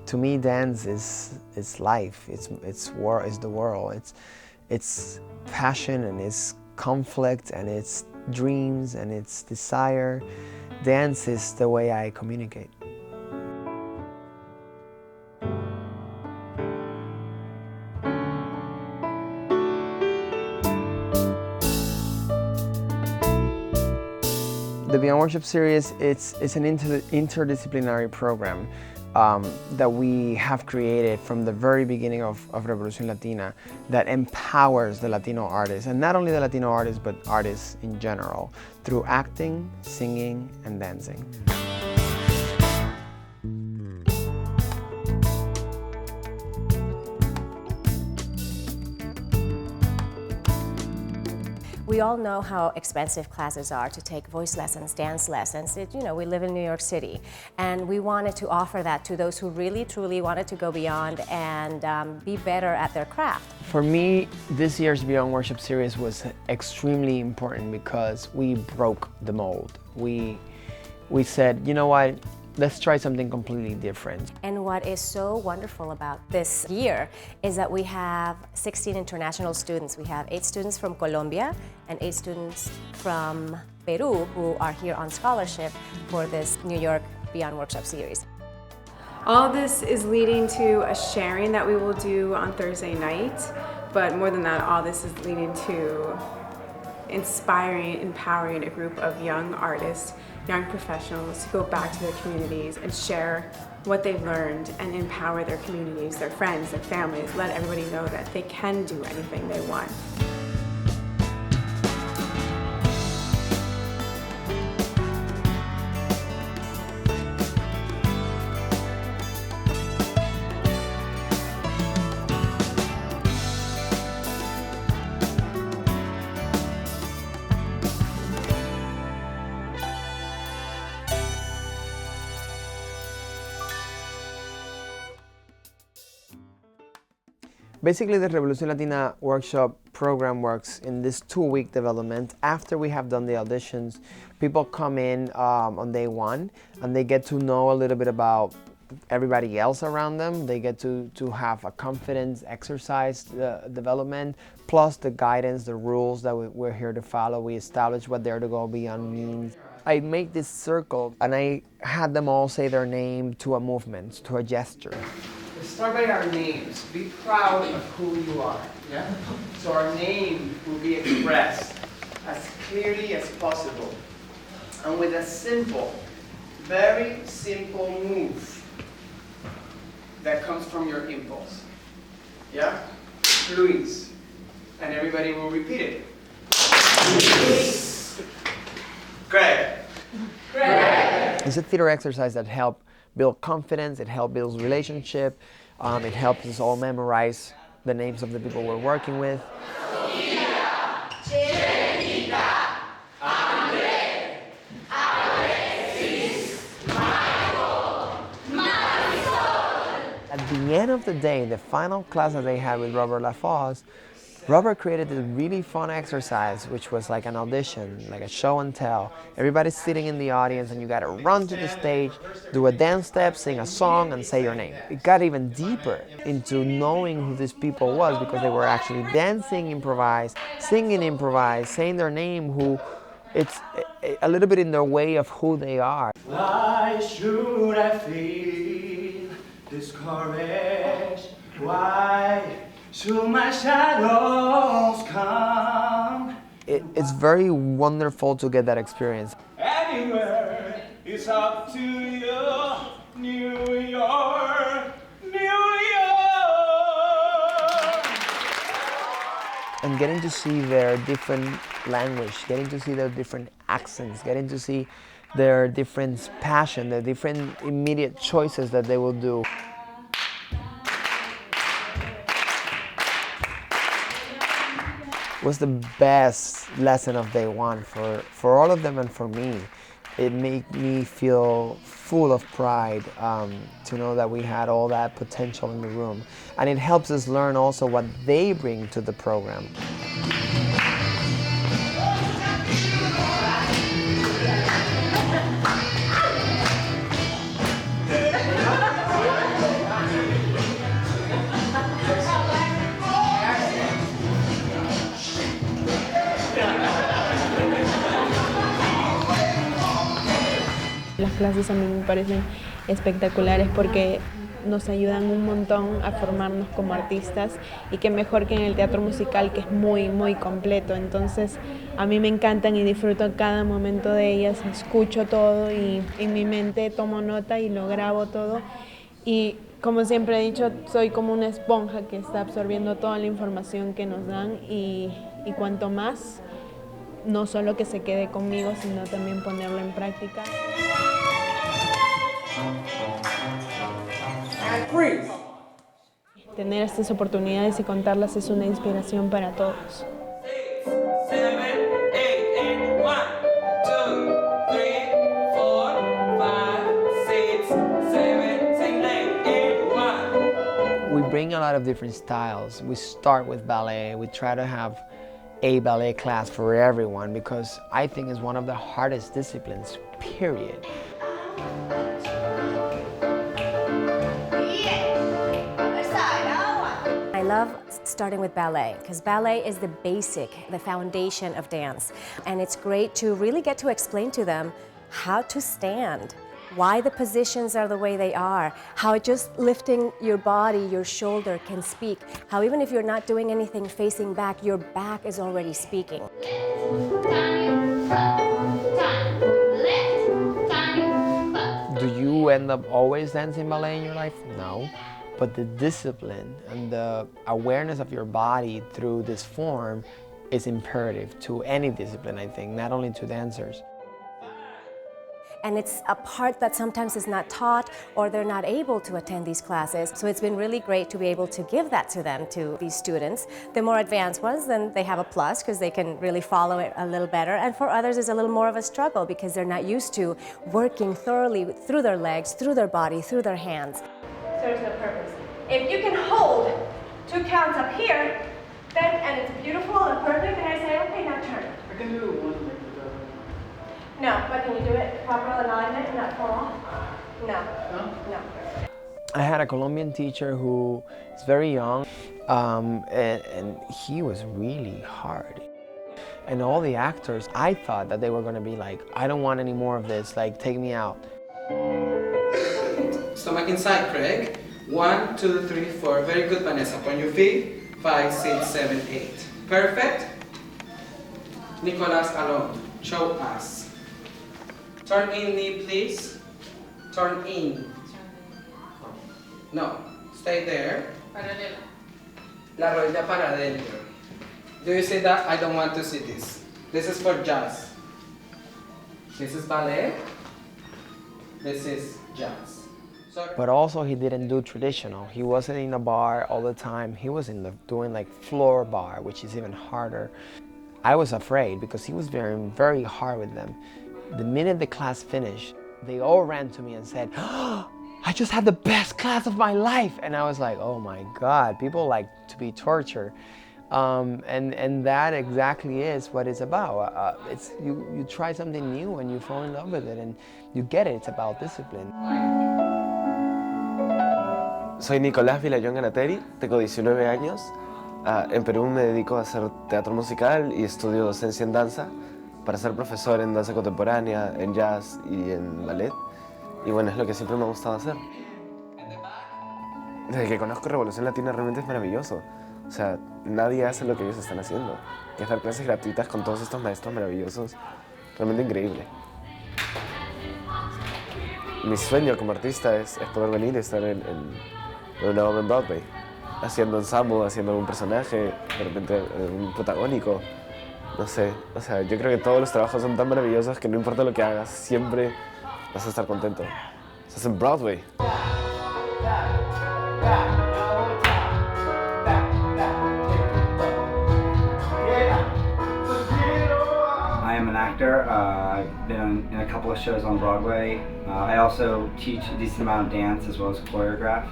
To me, dance is life. It's the world. It's passion and it's conflict and it's dreams and it's desire. Dance is the way I communicate. The Beyond Workshop series, it's an interdisciplinary program that we have created from the very beginning of R.Evolución Latina that empowers the Latino artists, and not only the Latino artists, but artists in general, through acting, singing, and dancing. We all know how expensive classes are to take voice lessons, dance lessons. We live in New York City, and we wanted to offer that to those who really, truly wanted to go beyond and be better at their craft. For me, this year's Beyond Worship series was extremely important because we broke the mold. We said, you know what? Let's try something completely different. And what is so wonderful about this year is that we have 16 international students. We have 8 students from Colombia and 8 students from Peru who are here on scholarship for this New York Beyond Workshop series. All of this is leading to a sharing that we will do on Thursday night, but more than that, all this is leading to inspiring, empowering a group of young artists, young professionals to go back to their communities and share what they've learned and empower their communities, their friends, their families, let everybody know that they can do anything they want. Basically, the R.Evolución Latina workshop program works in this 2-week development. After we have done the auditions, people come in on day 1 and they get to know a little bit about everybody else around them. They get to have a confidence exercise development, plus the guidance, the rules that we're here to follow. We establish what Dare to Go Beyond means. I made this circle and I had them all say their name to a movement, to a gesture. Start by our names. Be proud of who you are. Yeah? So our name will be expressed as clearly as possible and with a simple, very simple move that comes from your impulse. Yeah? Luis. And everybody will repeat it. Luis. Greg. Greg. It's a theater exercise that helps build confidence, it helps build relationship, it helps us all memorize the names of the people we're working with. At the end of the day, the final class that they had with Robert Lafosse, Robert created a really fun exercise, which was like an audition, like a show and tell. Everybody's sitting in the audience and you gotta run to the stage, do a dance step, sing a song, and say your name. It got even deeper into knowing who these people was because they were actually dancing improvised, singing improvised, saying their name, who it's a little bit in their way of who they are. Why should I feel discouraged? Why should my shadows come? It's very wonderful to get that experience. Anywhere is up to you, New York, New York. And getting to see their different language, getting to see their different accents, getting to see their different passion, their different immediate choices that they will do. Was the best lesson of day 1 for all of them and for me. It made me feel full of pride to know that we had all that potential in the room. And it helps us learn also what they bring to the program. Las clases a mí me parecen espectaculares porque nos ayudan un montón a formarnos como artistas y qué mejor que en el teatro musical, que es muy, muy completo. Entonces a mí me encantan y disfruto cada momento de ellas, escucho todo y en mi mente tomo nota y lo grabo todo. Y como siempre he dicho, soy como una esponja que está absorbiendo toda la información que nos dan y cuanto más, no solo que se quede conmigo, sino también ponerlo en práctica. Tener estas oportunidades y contarlas es una inspiración para todos. 6, 7, 8, 1, 2, 3, 4, 5, 6, 7, 8, 1. We bring a lot of different styles. We start with ballet. We try to have a ballet class for everyone because I think it's one of the hardest disciplines, period. I love starting with ballet because ballet is the basic, the foundation of dance. And it's great to really get to explain to them how to stand, why the positions are the way they are, how just lifting your body, your shoulder can speak, how even if you're not doing anything facing back, your back is already speaking. Do you end up always dancing ballet in your life? No. But the discipline and the awareness of your body through this form is imperative to any discipline, I think, not only to dancers. And it's a part that sometimes is not taught or they're not able to attend these classes. So it's been really great to be able to give that to them, to these students. The more advanced ones, then they have a plus because they can really follow it a little better. And for others, it's a little more of a struggle because they're not used to working thoroughly through their legs, through their body, through their hands. Serves no purpose. If you can hold 2 counts up here, then, and it's beautiful and perfect, and I say, okay, now turn. I can do one. No, but can you do it proper alignment and not fall off? No. No. I had a Colombian teacher who is very young, and he was really hard. And all the actors, I thought that they were going to be like, I don't want any more of this, like, take me out. Stomach inside, Craig. 1, 2, 3, 4. Very good, Vanessa. On your feet. 5, 6, 7, 8. Perfect. Nicolas alone. Show us. Turn in, knee, please. Turn in. No. Stay there. La rodilla para adentro. Do you see that? I don't want to see this. This is for jazz. This is ballet. This is jazz. But also he didn't do traditional. He wasn't in a bar all the time. He was doing like floor bar, which is even harder. I was afraid because he was very, very hard with them. The minute the class finished, they all ran to me and said, oh, I just had the best class of my life. And I was like, oh my God, people like to be tortured. And that exactly is what it's about. It's you try something new and you fall in love with it and you get it. It's about discipline. Soy Nicolás Vilayón Ganateri, tengo 19 años. En Perú me dedico a hacer teatro musical y estudio docencia en danza para ser profesor en danza contemporánea, en jazz y en ballet. Y bueno, es lo que siempre me ha gustado hacer. Desde que conozco R.Evolución Latina realmente es maravilloso. O sea, nadie hace lo que ellos están haciendo, que es dar clases gratuitas con todos estos maestros maravillosos. Realmente increíble. Mi sueño como artista es poder venir y estar en una obra en Broadway, haciendo ensamble, haciendo algún personaje, de repente un protagónico. No sé, o sea, yo creo que todos los trabajos son tan maravillosos que no importa lo que hagas, siempre vas a estar contento. Estás en Broadway. I am an actor. I've been in a couple of shows on Broadway. I also teach a decent amount of dance as well as choreograph.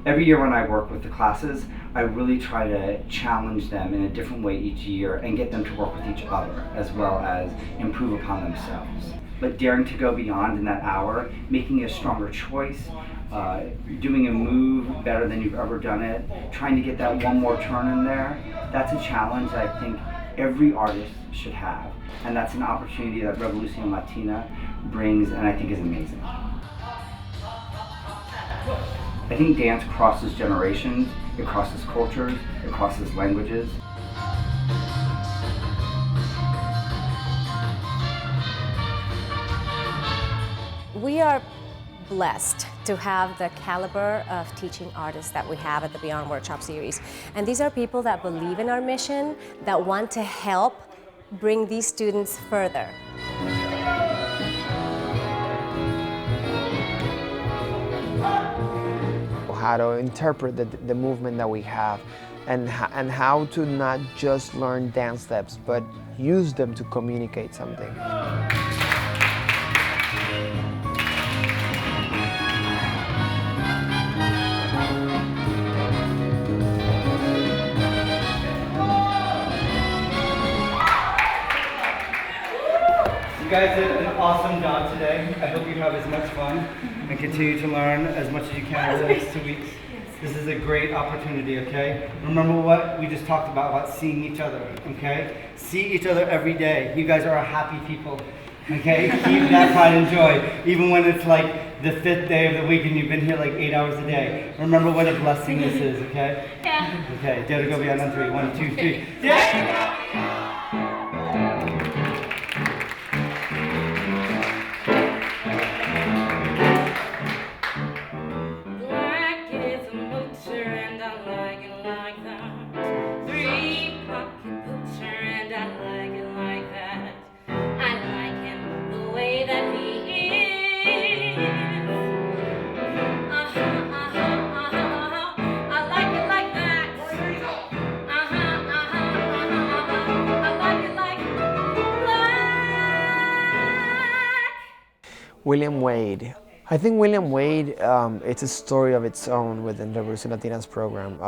Every year when I work with the classes, I really try to challenge them in a different way each year and get them to work with each other as well as improve upon themselves. But daring to go beyond in that hour, making a stronger choice, doing a move better than you've ever done it, trying to get that one more turn in there, that's a challenge that I think every artist should have. And that's an opportunity that R.Evolución Latina brings and I think is amazing. I think dance crosses generations, it crosses cultures, it crosses languages. We are blessed to have the caliber of teaching artists that we have at the Beyond Workshop series. And these are people that believe in our mission, that want to help bring these students further. How to interpret the movement that we have, and how to not just learn dance steps, but use them to communicate something. You guys did an awesome job today. I hope you have as much fun and continue to learn as much as you can over the next 2 weeks. This is a great opportunity, okay? Remember what we just talked about seeing each other, okay? See each other every day. You guys are a happy people, okay? Keep that pride and joy, even when it's like the 5th day of the week and you've been here like 8 hours a day. Remember what a blessing this is, okay? Yeah. Okay, dare to go beyond on 3. 1, 2, 3. Yeah! William Wade. I think William Wade, it's a story of its own within the R.Evolución Latina's program.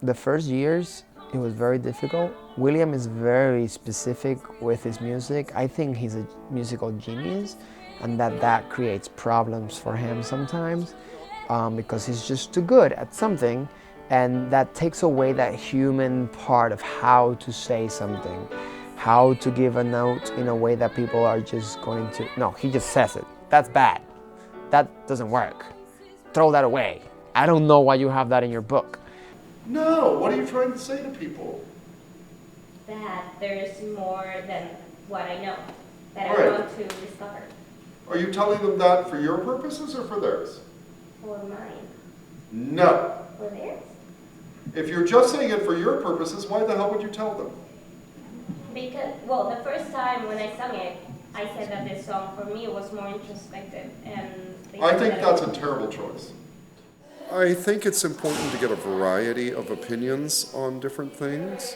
The first years, it was very difficult. William is very specific with his music. I think he's a musical genius, and that creates problems for him sometimes because he's just too good at something, and that takes away that human part of how to say something, how to give a note in a way that people are just going to, no, he just says it. That's bad. That doesn't work. Throw that away. I don't know why you have that in your book. No, what are you trying to say to people? That there's more than what I know, that Right. I want to discover Are you telling them that for your purposes or for theirs? for mine, No. for theirs. If you're just saying it for your purposes, why the hell would you tell them? Because, well, the first time when I sung it, I said that this song for me was more introspective, and they I said think that that's it a was- terrible choice. I think it's important to get a variety of opinions on different things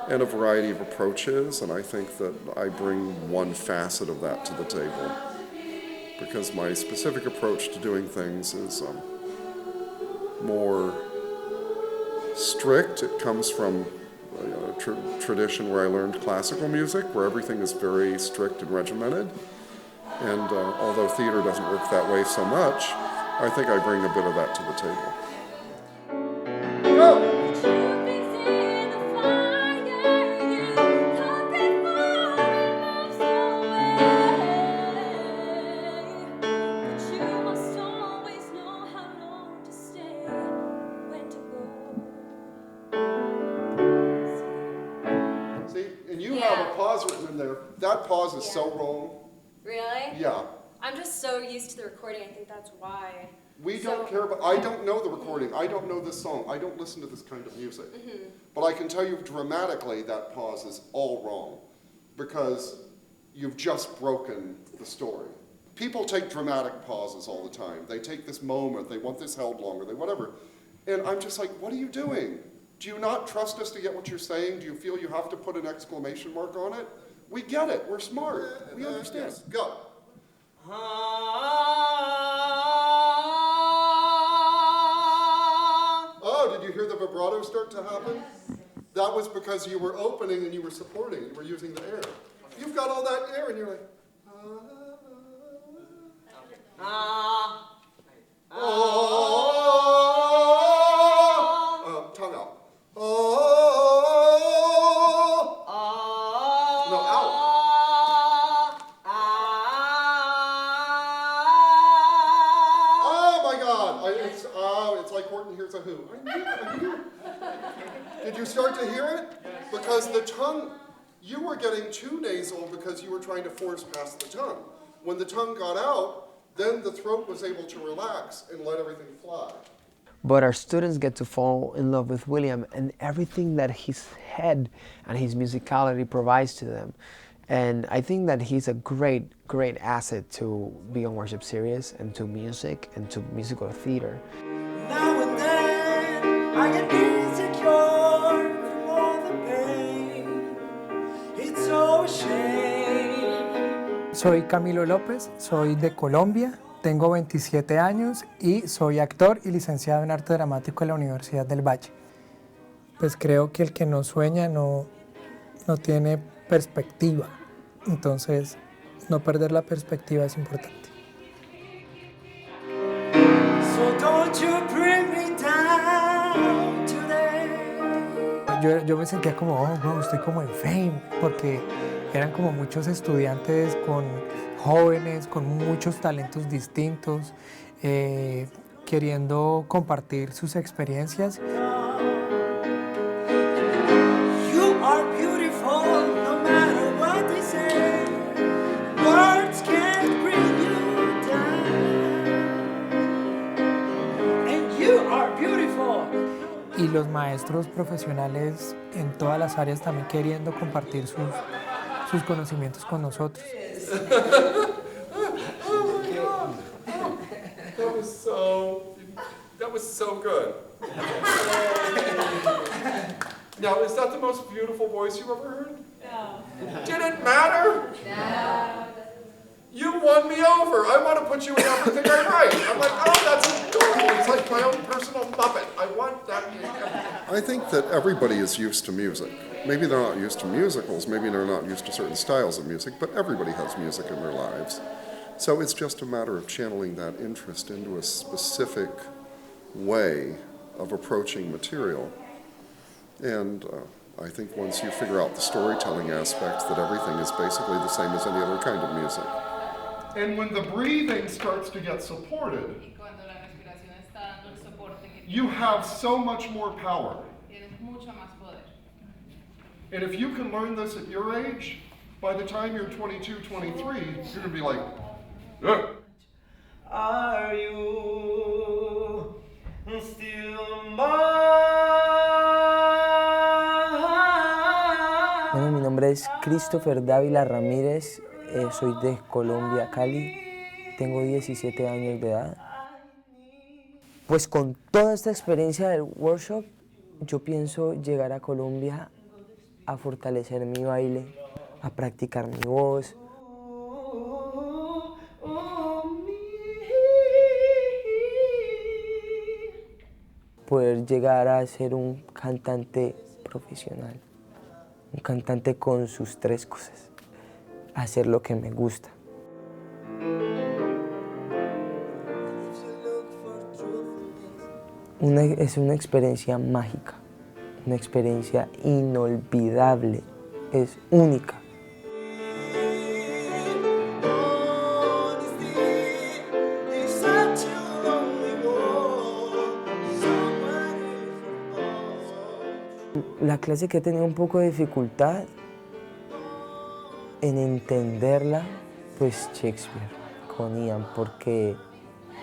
and a variety of approaches, and I think that I bring one facet of that to the table because my specific approach to doing things is more strict. It comes from a tradition where I learned classical music, where everything is very strict and regimented. And although theater doesn't work that way so much, I think I bring a bit of that to the table. Go! See, and you have a pause written in there. That pause is so wrong. Really? Yeah. I'm just so used to the recording, I think that's why. We don't care about, I don't know the recording, I don't know this song, I don't listen to this kind of music. But I can tell you dramatically that pause is all wrong because you've just broken the story. People take dramatic pauses all the time. They take this moment, they want this held longer, they whatever. And I'm just like, what are you doing? Do you not trust us to get what you're saying? Do you feel you have to put an exclamation mark on it? We get it, we're smart, we understand. Yes. Go. Oh, did you hear the vibrato start to happen? That was because you were opening and you were supporting. You were using the air. You've got all that air and you're like, tongue out. No, out. who? I knew. Did you start to hear it? Because the tongue, you were getting too nasal because you were trying to force past the tongue. When the tongue got out, then the throat was able to relax and let everything fly. But our students get to fall in love with William and everything that his head and his musicality provides to them. And I think that he's a great, great asset to Be On Worship series and to music and to musical theater. Now and then I get insecure from all the pain. It's so a shame. Soy Camilo López, soy de Colombia, tengo 27 años y soy actor y licenciado en arte dramático en la Universidad del Valle. Pues creo que el que no sueña no tiene perspectiva, entonces no perder la perspectiva es importante. So don't you bring me down today. Yo me sentía como, oh, wow, estoy como en Fame, porque eran como muchos estudiantes jóvenes, con muchos talentos distintos, queriendo compartir sus experiencias. You are beautiful no matter what they say. Words can't bring you down. And you are beautiful. Y los maestros profesionales en todas las áreas también queriendo compartir sus conocimientos con nosotros. That was so good. Now, is that the most beautiful voice you've ever heard? No. Did it matter? No. You won me over. I want to put you in everything I write. I'm like, oh, that's adorable. It's like my own personal Muppet. I want that. I think that everybody is used to music. Maybe they're not used to musicals, maybe they're not used to certain styles of music, but everybody has music in their lives. So it's just a matter of channeling that interest into a specific way of approaching material. And I think once you figure out the storytelling aspect, that everything is basically the same as any other kind of music. And when the breathing starts to get supported, you have so much more power. And if you can learn this at your age, by the time you're 22, 23, you're going to be like, ugh. Are you still mine? Bueno, mi nombre es Christopher Dávila Ramírez, soy de Colombia, Cali, tengo 17 años de edad. Pues con toda esta experiencia del workshop, yo pienso llegar a Colombia a fortalecer mi baile, a practicar mi voz. Poder llegar a ser un cantante profesional, un cantante con sus tres cosas, hacer lo que me gusta. Es una experiencia mágica, una experiencia inolvidable, es única. La clase que he tenido un poco de dificultad en entenderla, pues Shakespeare con Ian, porque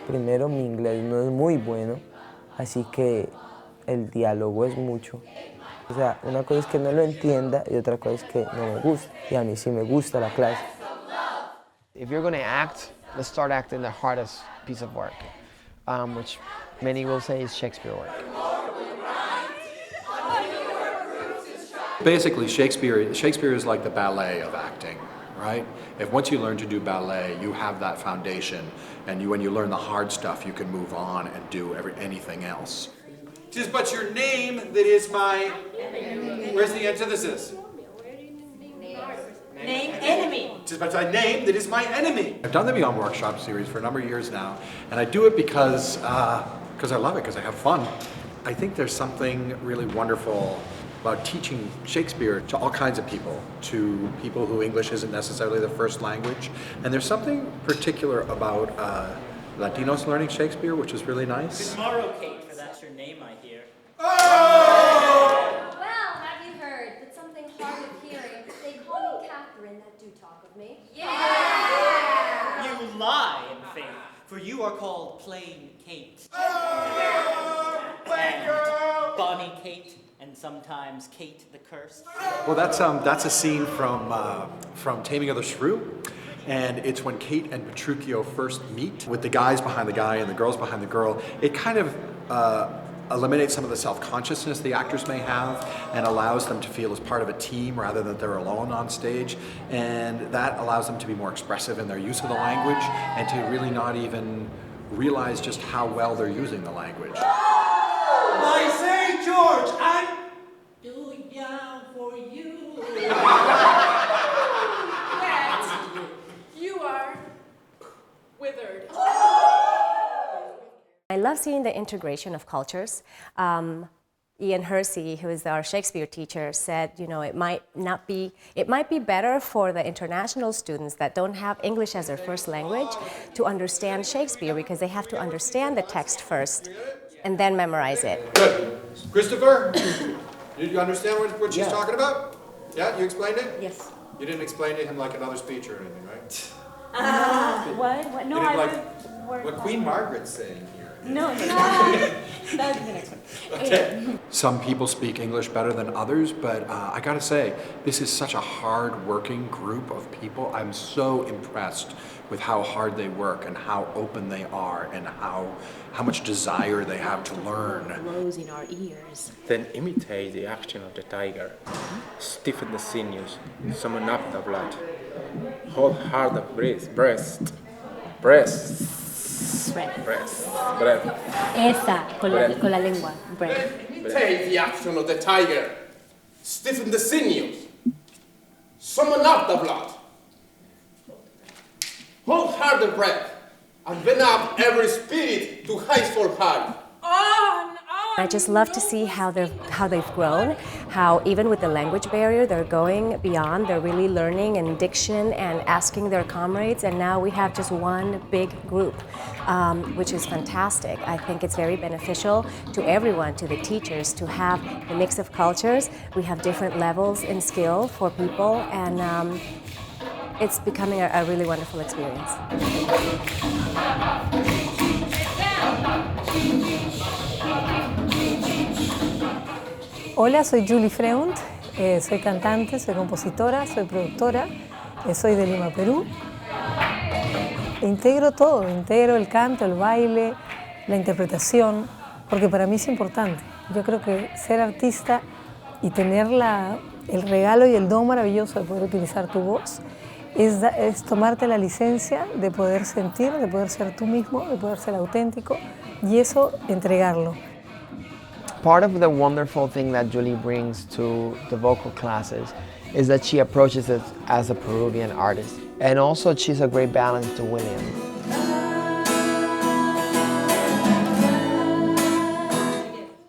primero mi inglés no es muy bueno, así que el diálogo es mucho. O sea, una cosa es que no lo entienda y otra cosa es que no me gusta, y a mí sí me gusta la clase. If you're going to act, let's start acting the hardest piece of work, which many will say is Shakespeare work. Basically, Shakespeare is like the ballet of acting, right? If once you learn to do ballet, you have that foundation, and when you learn the hard stuff, you can move on and do anything else. 'Tis but your name that is my... Where's the antithesis? Name enemy. 'Tis but thy name that is my enemy. I've done the Beyond Workshop series for a number of years now, and I do it because I love it, because I have fun. I think there's something really wonderful about teaching Shakespeare to all kinds of people, to people who English isn't necessarily the first language. And there's something particular about Latinos learning Shakespeare, which is really nice. Tomorrow, Kate, for that's your name. name I hear. Well, have you heard that something hard of hearing? They call me Catherine that do talk of me. Yeah! You lie, in faith, for you are called plain Kate. And Bonnie Kate, and sometimes Kate the Cursed. Well, that's a scene from Taming of the Shrew, and it's when Kate and Petruchio first meet with the guys behind the guy and the girls behind the girl. It kind of eliminates some of the self-consciousness the actors may have and allows them to feel as part of a team rather than they're alone on stage, and that allows them to be more expressive in their use of the language and to really not even realize just how well they're using the language. My St. George, I'm too young for you. Yet, you are withered. I love seeing the integration of cultures. Ian Hersey, who is our Shakespeare teacher, said, you know, it might be better for the international students that don't have English as their first language to understand Shakespeare, because they have to understand the text first and then memorize it. Good. Christopher, did you understand what she's talking about? Yeah, you explained it? Yes. You didn't explain to him like another speech or anything, right? What? No, You I didn't would. what Queen Margaret's saying here. No. That would be the next one. Okay. Some people speak English better than others, but I gotta say, this is such a hard-working group of people. I'm so impressed with how hard they work and how open they are and how much desire they have to learn. Blows in our ears. Then imitate the action of the tiger. Stiffen the sinews, summon up the blood. Hold hard the breast. Esa, con la lengua. Breath. Take the action of the tiger. Stiffen the sinews. Summon up the blood. Hold hard the breath. And bend up every spirit to highest high. I just love to see how they've grown, how even with the language barrier, they're going beyond, they're really learning and diction and asking their comrades, and now we have just one big group, which is fantastic. I think it's very beneficial to everyone, to the teachers, to have a mix of cultures. We have different levels in skill for people, and it's becoming a really wonderful experience. Hola, soy Julie Freunt, soy cantante, soy compositora, soy productora, soy de Lima, Perú. Integro todo, integro el canto, el baile, la interpretación, porque para mí es importante. Yo creo que ser artista y tener el regalo y el don maravilloso de poder utilizar tu voz es tomarte la licencia de poder sentir, de poder ser tú mismo, de poder ser auténtico y eso entregarlo. Part of the wonderful thing that Julie brings to the vocal classes is that she approaches it as a Peruvian artist. And also she's a great balance to William.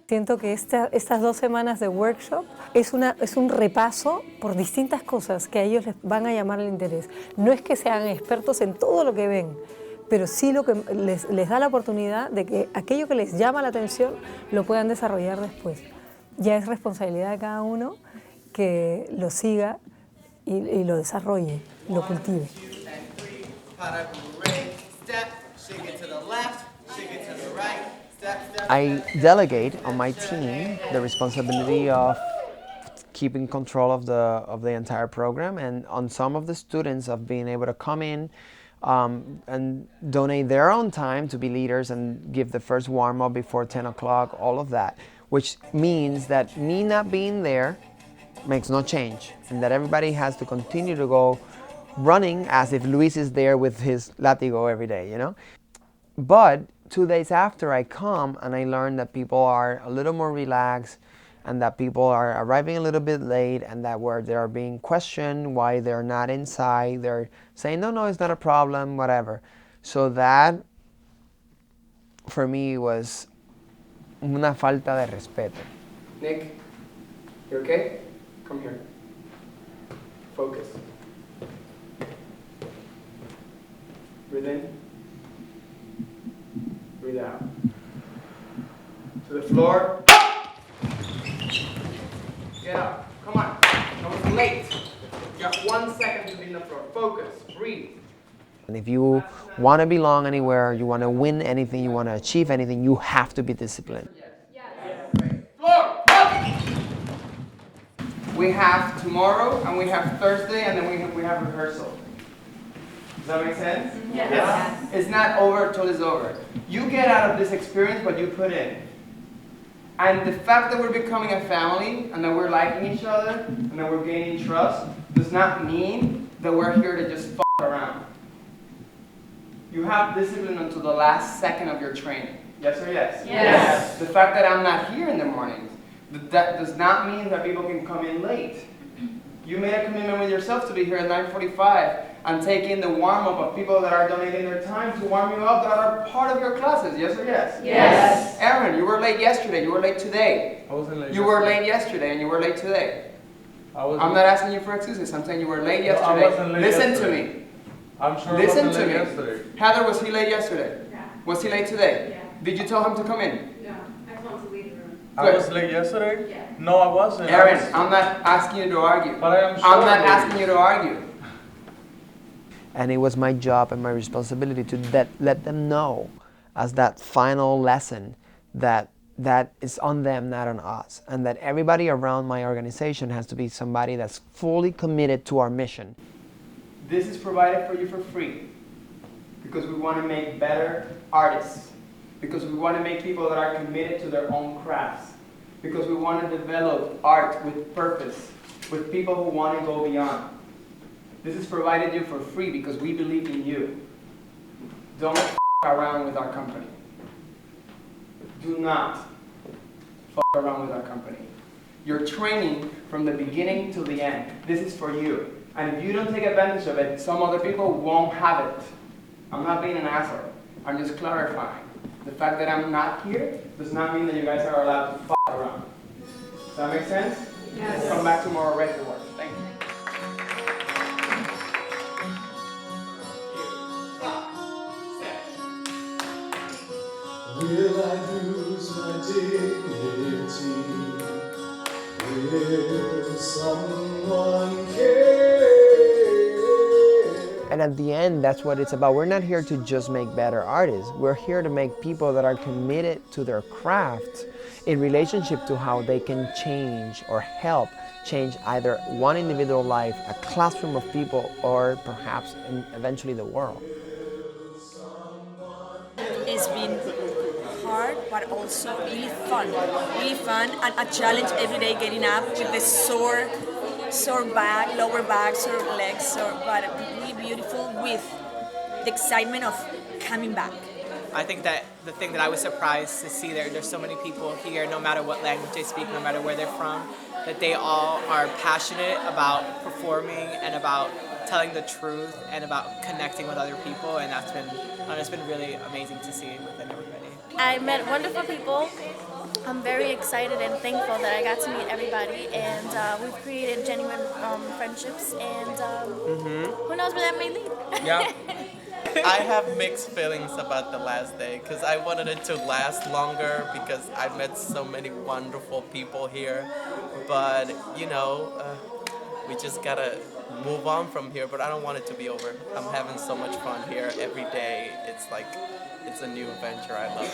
Siento que estas 2 semanas de workshop es un repaso por distintas cosas que a ellos les van a llamar el interés. No es que sean expertos en todo lo que ven, pero sí lo que les da la oportunidad de que aquello que les llama la atención lo puedan desarrollar después. Ya es responsabilidad de cada uno que lo siga y lo desarrolle, lo cultive. I delegate on my team the responsibility of keeping control of the entire program, and on some of the students of being able to come in and donate their own time to be leaders and give the first warm-up before 10 o'clock, all of that, which means that me not being there makes no change, and that everybody has to continue to go running as if Luis is there with his látigo every day, you know? But 2 days after I come and I learn that people are a little more relaxed and that people are arriving a little bit late and that where they are being questioned why they're not inside, they're saying, no, it's not a problem, whatever. So that, for me, was una falta de respeto. Nick, you okay? Come here. Focus. Breathe in. Breathe out. To the floor. Get up. Come on. I was late. You got 1 second to be on the floor. Focus. Breathe. And if you want to belong anywhere, you want to win anything, you want to achieve anything, you have to be disciplined. Floor. Up. We have tomorrow, and we have Thursday, and then we have rehearsal. Does that make sense? Yes. It's not over until it's over. You get out of this experience what you put in. And the fact that we're becoming a family, and that we're liking each other, and that we're gaining trust, does not mean that we're here to just f*** around. You have discipline until the last second of your training. Yes or yes? Yes. The fact that I'm not here in the mornings, that does not mean that people can come in late. You made a commitment with yourself to be here at 9:45 and take in the warm-up of people that are donating their time to warm you up that are part of your classes. Yes or yes? Yes. Aaron, you were late yesterday. You were late today. I wasn't late. You were late yesterday and you were late today. I'm not asking you for excuses. I'm saying you were late yesterday. I wasn't late Listen yesterday. to me. I'm sure Listen I wasn't to late me. yesterday. Heather, was he late yesterday? Yeah. Was he late today? Yeah. Did you tell him to come in? No, I told him to leave the room. I was late yesterday? Yeah. No, I wasn't. Aaron, I'm not asking you to argue. But I am sure I'm not I did. asking you to argue. And it was my job and my responsibility to let them know as that final lesson that is on them, not on us. And that everybody around my organization has to be somebody that's fully committed to our mission. This is provided for you for free because we want to make better artists, because we want to make people that are committed to their own crafts, because we want to develop art with purpose, with people who want to go beyond. This is provided you for free because we believe in you. Don't f*** around with our company. Do not f*** around with our company. You're training from the beginning to the end. This is for you. And if you don't take advantage of it, some other people won't have it. I'm not being an asshole. I'm just clarifying. The fact that I'm not here does not mean that you guys are allowed to f*** around. Does that make sense? Yes. Come back tomorrow ready to work. Thank you. Will I lose my dignity? Will someone care? And at the end, that's what it's about. We're not here to just make better artists. We're here to make people that are committed to their craft in relationship to how they can change or help change either one individual life, a classroom of people, or perhaps eventually the world. It's been hard, but also really fun and a challenge every day, getting up with the sore back, lower back, sore legs, but really beautiful with the excitement of coming back. I think that the thing that I was surprised to see there's so many people here, no matter what language they speak, no matter where they're from, that they all are passionate about performing and about telling the truth and about connecting with other people, and it's been really amazing to see within everybody. I met wonderful people. I'm very excited and thankful that I got to meet everybody, and we've created genuine friendships, and who knows where that may lead. Yeah. I have mixed feelings about the last day because I wanted it to last longer because I met so many wonderful people here, but you know, we just gotta move on from here, but I don't want it to be over. I'm having so much fun here every day. It's like, it's a new adventure. I love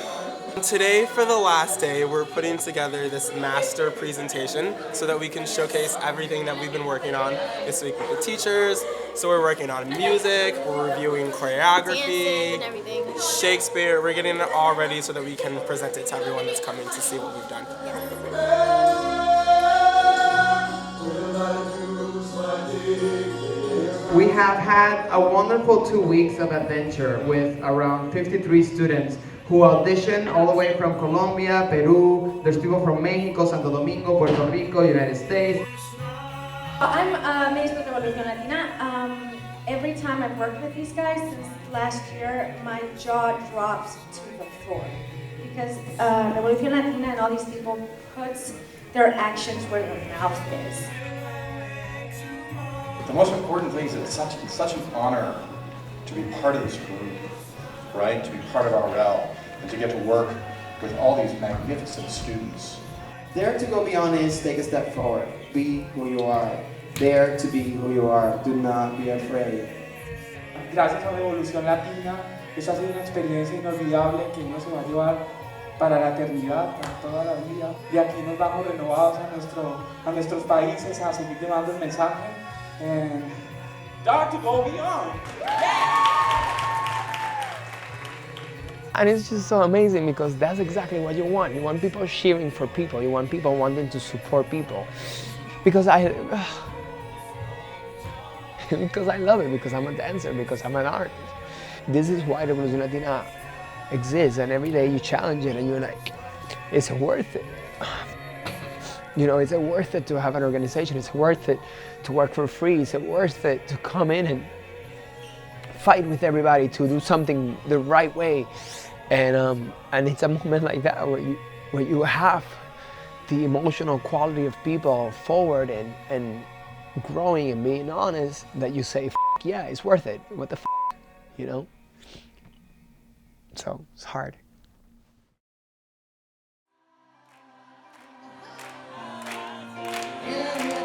it. Today, for the last day, we're putting together this master presentation so that we can showcase everything that we've been working on this week with the teachers. So we're working on music, we're reviewing choreography, Shakespeare. We're getting it all ready so that we can present it to everyone that's coming to see what we've done. We have had a wonderful 2 weeks of adventure with around 53 students who auditioned all the way from Colombia, Peru. There's people from Mexico, Santo Domingo, Puerto Rico, United States. I'm Miss R.Evolución Latina. Every time I've worked with these guys since last year, my jaw drops to the floor because R.Evolución Latina and all these people puts their actions where their mouth is. The most important thing is that it's such an honor to be part of this group, right? To be part of R.L. and to get to work with all these magnificent students. Dare to go beyond is take a step forward. Be who you are. Dare to be who you are. Do not be afraid. Gracias a R.Evolución Latina, esta ha sido una experiencia inolvidable que uno se va a llevar para la eternidad, para toda la vida. De aquí nos vamos renovados a nuestros países a seguir llevando el mensaje. Dare to go beyond. And it's just so amazing because that's exactly what you want. You want people cheering for people. You want people wanting to support people. Because I love it, because I'm a dancer, because I'm an artist. This is why R.Evolución Latina exists, and every day you challenge it and you're like, it's worth it. You know, it's worth it to have an organization. It's worth it to work for free. It's worth it to come in and fight with everybody to do something the right way. And it's a moment like that where you have the emotional quality of people forward and growing and being honest, that you say, yeah, it's worth it. What the you know? So it's hard. Yeah.